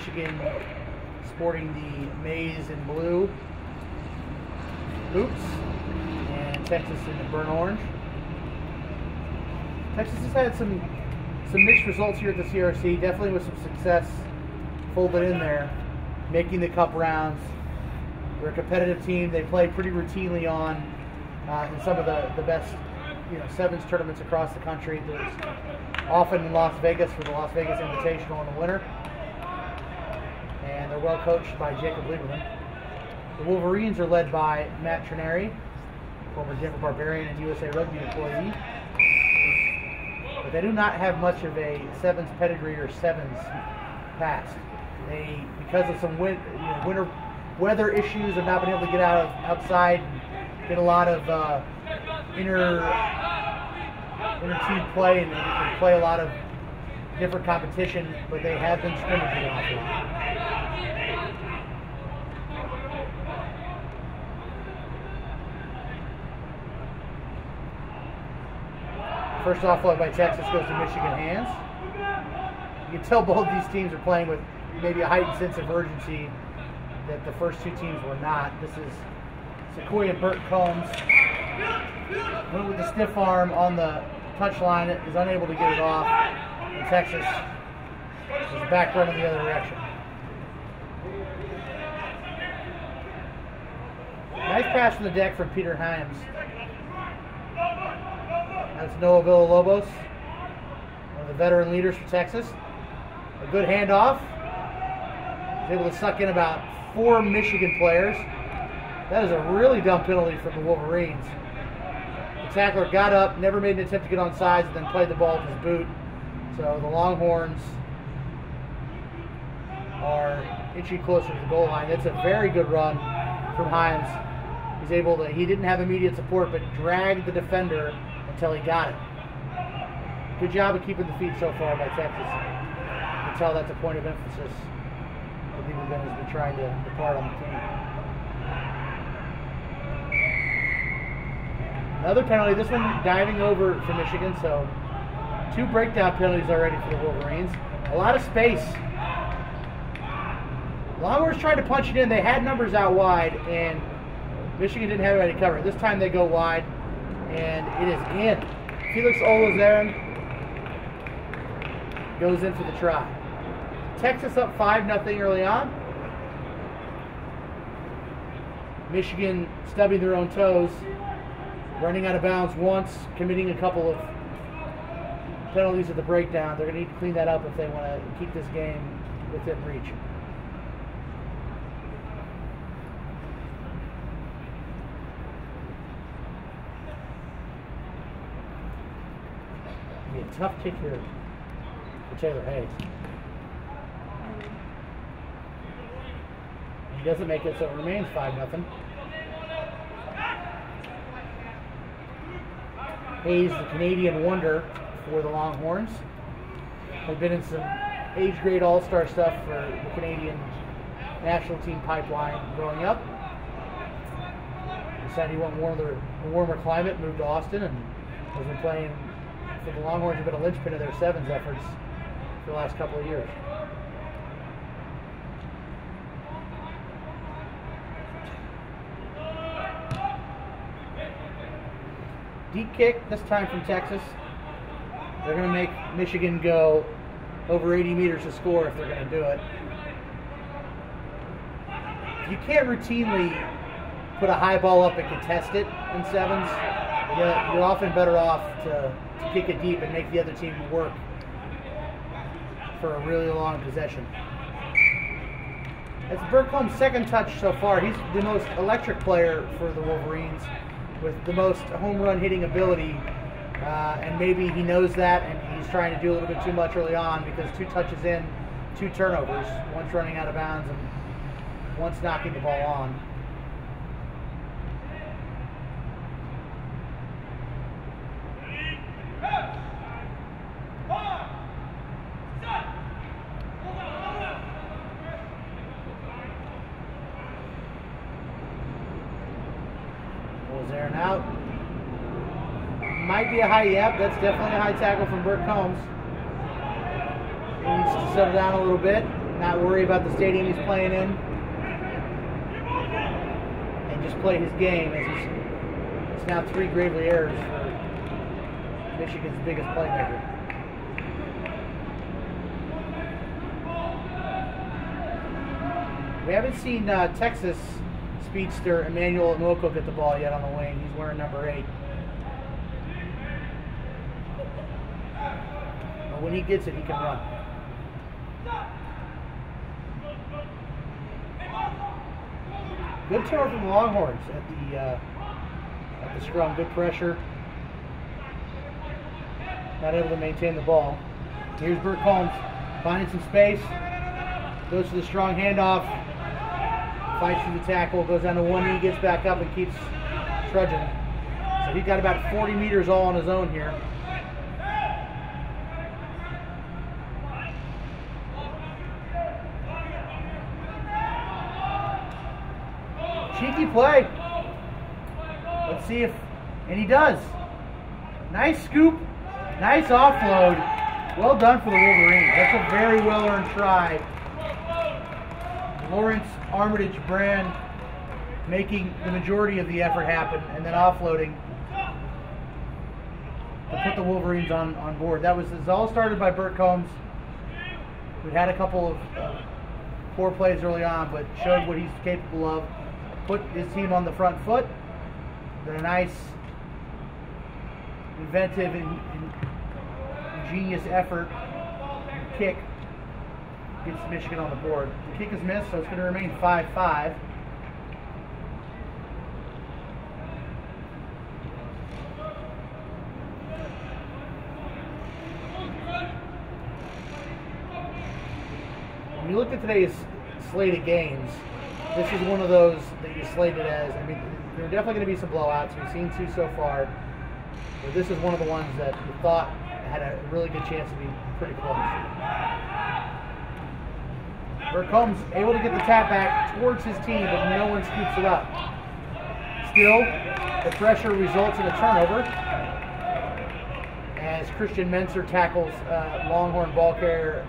Michigan sporting the maize and blue boots, and Texas in the burnt orange. Texas has had some mixed results here at the CRC, definitely with some success folded in there, making the cup rounds. They're a competitive team. They play pretty routinely on in some of the best sevens tournaments across the country. There's often in Las Vegas for the Las Vegas Invitational in the winter. And they're well coached by Jacob Lieberman. The Wolverines are led by Matt Trineri, former Denver Barbarian and USA Rugby employee. But they do not have much of a sevens pedigree or sevens past. They, because of some winter weather issues, have not been able to get outside and get a lot of inter team play and play a lot of different competition, but they have been scrimmaging an awful lot. First offload by Texas goes to Michigan hands. You can tell both these teams are playing with maybe a heightened sense of urgency that the first two teams were not. This is Sequoia Burt Combs. Went with the stiff arm on the touchline, is unable to get it off. And Texas is back running the other direction. Nice pass from the deck from Peter Himes. That's Noah Villalobos, one of the veteran leaders for Texas. A good handoff. He's able to suck in about 4 Michigan players. That is a really dumb penalty from the Wolverines. The tackler got up, never made an attempt to get on sides, and then played the ball with his boot. So the Longhorns are inching closer to the goal line. That's a very good run from Himes. He's able to, he didn't have immediate support, but dragged the defender until he got it. Good job of keeping the feet so far by Texas. You can tell that's a point of emphasis that Lieberman has been trying to depart on the team. Another penalty, this one diving over for Michigan, so 2 breakdown penalties already for the Wolverines. A lot of space. Longhorns tried to punch it in. They had numbers out wide, and Michigan didn't have anybody to cover it. This time they go wide, and it is in. Felix Olazarin goes in for the try. Texas up 5-0 early on. Michigan stubbing their own toes, running out of bounds once, committing a couple of penalties at the breakdown. They're going to need to clean that up if they want to keep this game within reach. It'll be a tough kick here for Taylor Hayes. He doesn't make it, so it remains 5-0. Hayes, the Canadian wonder for the Longhorns. They've been in some age grade all-star stuff for the Canadian national team pipeline growing up. Decided he wanted a warmer climate, moved to Austin, and has been playing for the Longhorns. Have been a linchpin of their sevens efforts for the last couple of years. Deep kick, this time from Texas. They're going to make Michigan go over 80 meters to score if they're going to do it. You can't routinely put a high ball up and contest it in sevens. You're often better off to kick it deep and make the other team work for a really long possession. It's Burkholm's second touch so far. He's the most electric player for the Wolverines, with the most home run hitting ability, and maybe he knows that, and he's trying to do a little bit too much early on, because 2 touches in, 2 turnovers, once running out of bounds and once knocking the ball on. Aaron out. Might be a high, yep, that's definitely a high tackle from Burt Combs. He needs to settle down a little bit. not worry about the stadium he's playing in, and just play his game. As it's now 3 Gravely errors for Michigan's biggest playmaker. We haven't seen Texas speedster Emmanuel Nwoko get the ball yet on the wing. He's wearing number 8. But when he gets it, he can run. Good turn from the Longhorns at the scrum. Good pressure. Not able to maintain the ball. Here's Burt Combs finding some space. Goes to the strong handoff. Fights through the tackle. Goes down to one knee. Gets back up and keeps trudging. So he's got about 40 meters all on his own here. Cheeky play. Let's see if, and he does. Nice scoop, nice offload. Well done for the Wolverines. That's a very well earned try. Lawrence Armitage Brand making the majority of the effort happen and then offloading to put the Wolverines on board. This all started by Burt Combs. We had a couple of poor plays early on, but showed what he's capable of. Put his team on the front foot. Then a nice, inventive and ingenious effort kick gets Michigan on the board. The kick is missed, so it's going to remain 5-5. When you look at today's slate of games, this is one of those that you slated as, I mean, there are definitely going to be some blowouts. We've seen 2 so far. But this is one of the ones that you thought had a really good chance to be pretty close. Burt Combs able to get the tap back towards his team, but no one scoops it up. Still, the pressure results in a turnover as Christian Menser tackles Longhorn ball carrier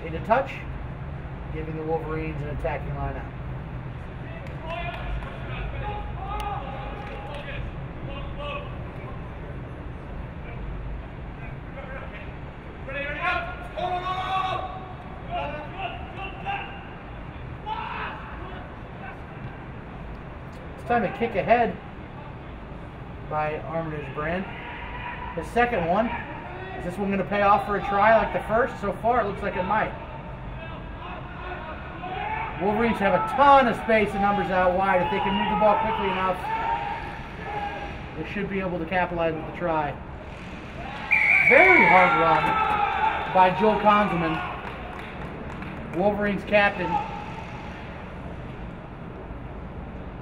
into touch, giving the Wolverines an attacking lineout. Time to kick ahead by Armitage Brand. His second one. Is this one going to pay off for a try like the first? So far, it looks like it might. Wolverines have a ton of space and numbers out wide. If they can move the ball quickly enough, they should be able to capitalize with the try. Very hard run by Joel Konzelman, Wolverines captain.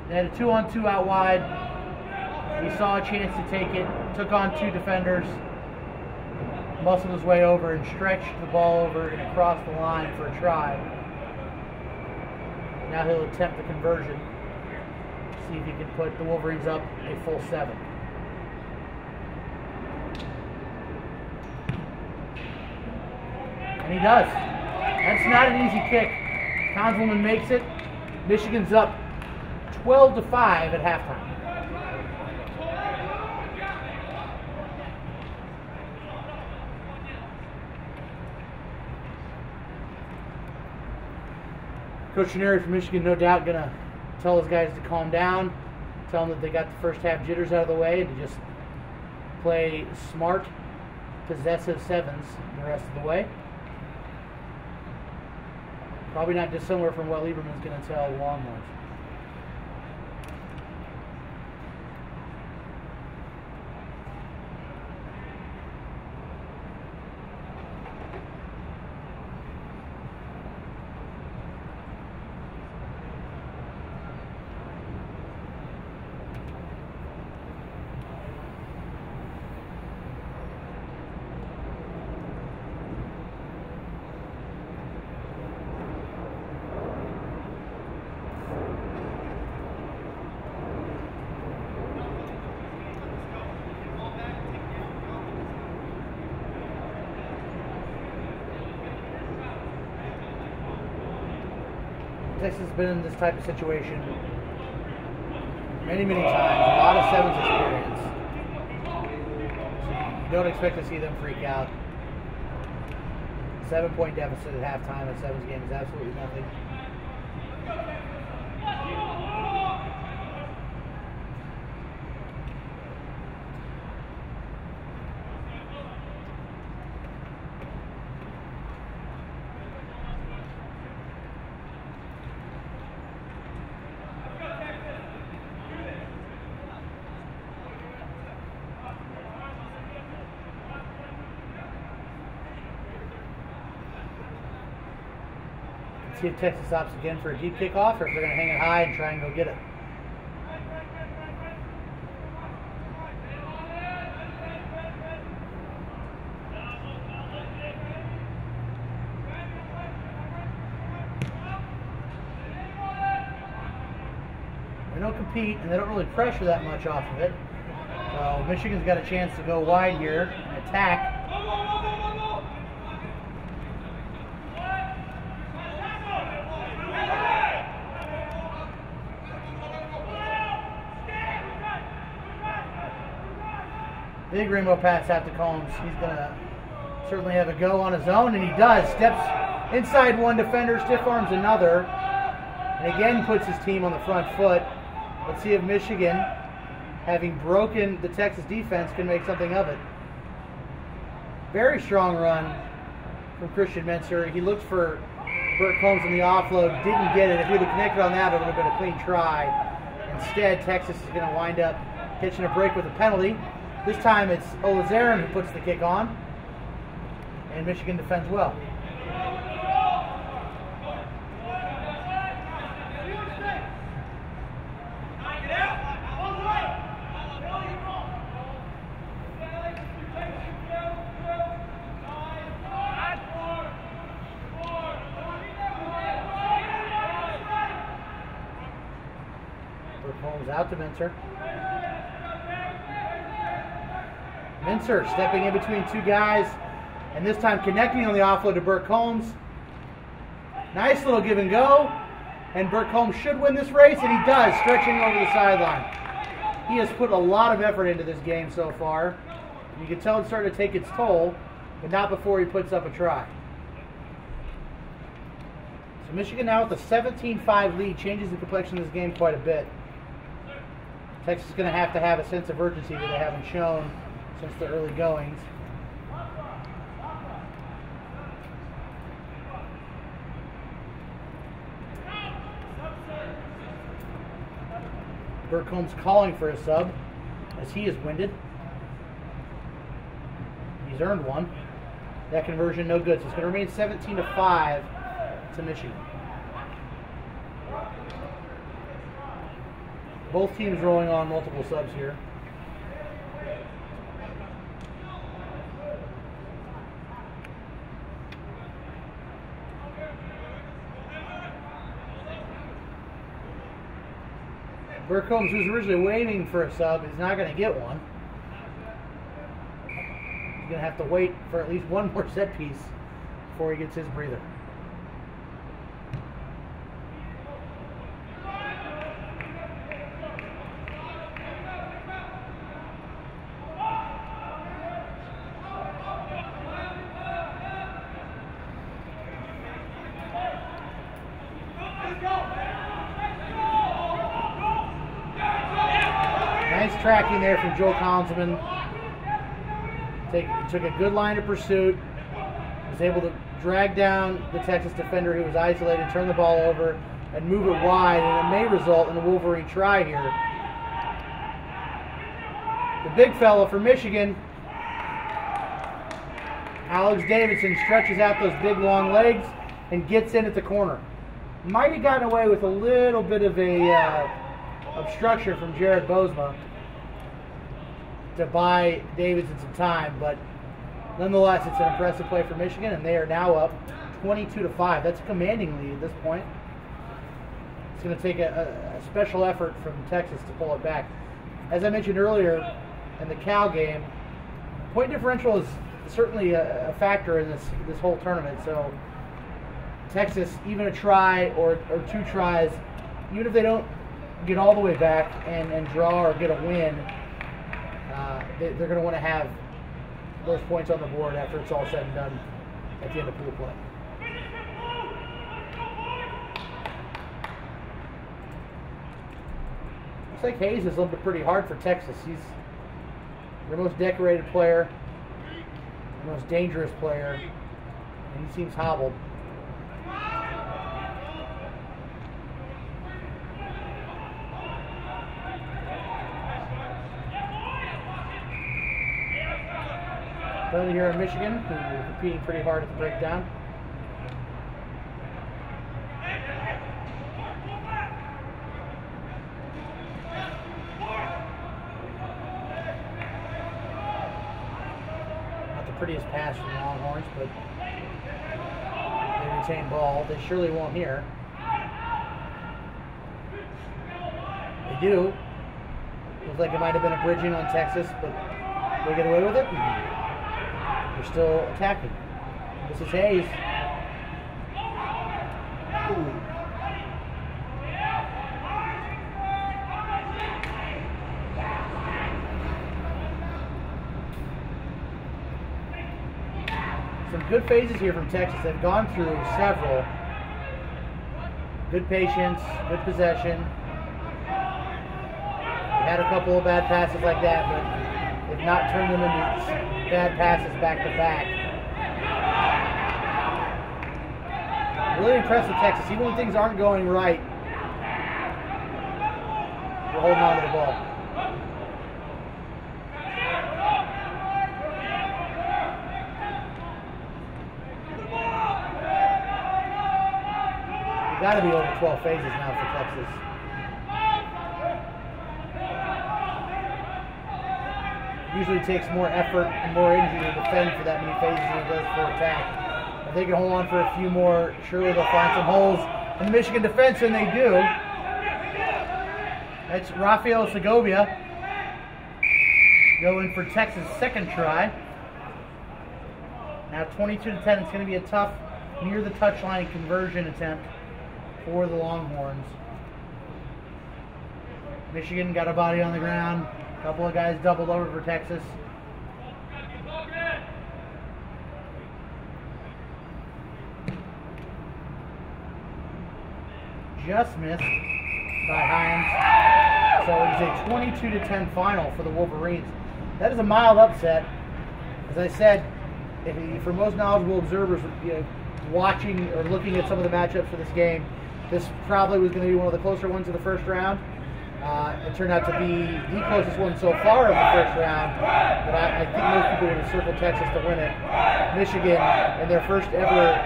They had a 2-on-2 out wide. He saw a chance to take it, took on 2 defenders, muscled his way over and stretched the ball over and across the line for a try. Now he'll attempt the conversion, see if he can put the Wolverines up a full 7. And he does. That's not an easy kick. Konzelman makes it. Michigan's up 12-5 at halftime. Coach Chenary from Michigan, no doubt, going to tell his guys to calm down, tell them that they got the first half jitters out of the way, and to just play smart, possessive 7s the rest of the way. Probably not dissimilar from what Lieberman's going to tell the Longhorns. Texas has been in this type of situation many, many times. A lot of sevens experience. So you don't expect to see them freak out. 7-point deficit at halftime at sevens game is absolutely nothing. See if Texas opts again for a deep kickoff, or if they're going to hang it high and try and go get it. They don't compete, and they don't really pressure that much off of it. So Michigan's got a chance to go wide here and attack. Big rainbow pass out to Combs. He's going to certainly have a go on his own, and he does. Steps inside one defender, stiff arms another, and again puts his team on the front foot. Let's see if Michigan, having broken the Texas defense, can make something of it. Very strong run from Christian Menser. He looked for Burt Combs on the offload, didn't get it. If he would have connected on that, it would have been a clean try. Instead, Texas is going to wind up hitching a break with a penalty. This time it's Olazarin who puts the kick on, and Michigan defends well. Holmes out to Menser. Menser stepping in between two guys, and this time connecting on the offload to Burt Combs. Nice little give and go, and Burt Combs should win this race, and he does, stretching over the sideline. He has put a lot of effort into this game so far. You can tell it's starting to take its toll, but not before he puts up a try. So Michigan now with a 17-5 lead changes the complexion of this game quite a bit. Texas is going to have a sense of urgency that they haven't shown since the early goings. Burt Combs calling for a sub as he is winded. He's earned one. That conversion no good, so it's going to remain 17-5 to Michigan. Both teams rolling on multiple subs here. Burt Combs, who's originally waiting for a sub, is not going to get one. He's going to have to wait for at least one more set piece before he gets his breather. Nice tracking there from Joe Collinsman. Took a good line of pursuit. Was able to drag down the Texas defender who was isolated, turn the ball over, and move it wide, and it may result in a Wolverine try here. The big fella for Michigan, Alex Davidson, stretches out those big long legs and gets in at the corner. Might have gotten away with a little bit of a obstruction from Jared Bozema to buy Davidson some time, but nonetheless, it's an impressive play for Michigan, and they are now up 22-5. That's a commanding lead at this point. It's going to take a special effort from Texas to pull it back. As I mentioned earlier in the Cal game, point differential is certainly a factor in this whole tournament. So Texas, even a try or 2 tries, even if they don't get all the way back and draw or get a win, they're going to want to have those points on the board after it's all said and done at the end of pool play. Looks like Hayes has looked pretty hard for Texas. He's their most decorated player, the most dangerous player, and he seems hobbled. Down here in Michigan, who are competing pretty hard at the breakdown. Not the prettiest pass from the Longhorns, but they retain ball. They surely won't here. They do. Looks like it might have been a bridging on Texas, but they get away with it. They're still attacking. This is Hayes. Ooh. Some good phases here from Texas. They've gone through several. Good patience, good possession. They had a couple of bad passes like that, but they've not turned them into bad passes back to back. Really impressed with Texas. Even when things aren't going right, they're holding on to the ball. You've got to be over 12 phases now for Texas. Usually takes more effort and more energy to defend for that many phases than it does for attack. If they can hold on for a few more, surely they'll find some holes in the Michigan defense, and they do. That's Rafael Segovia going for Texas' second try. Now 22-10, it's going to be a tough near the touchline conversion attempt for the Longhorns. Michigan got a body on the ground. A couple of guys doubled over for Texas. Just missed by Hines. So it is a 22-10 final for the Wolverines. That is a mild upset. As I said, for most knowledgeable observers, watching or looking at some of the matchups for this game, this probably was going to be one of the closer ones in the first round. It turned out to be the closest one so far of the first round, but I think most people would have circled Texas to win it. Michigan, in their first ever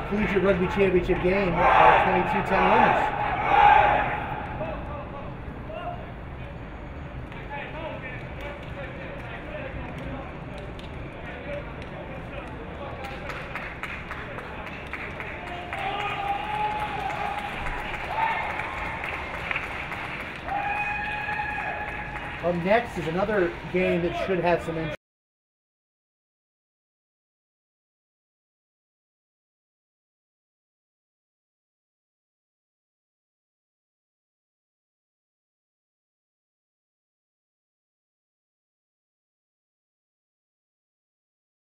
Collegiate Rugby Championship game, are 22-10 winners. Up next is another game that should have some interest.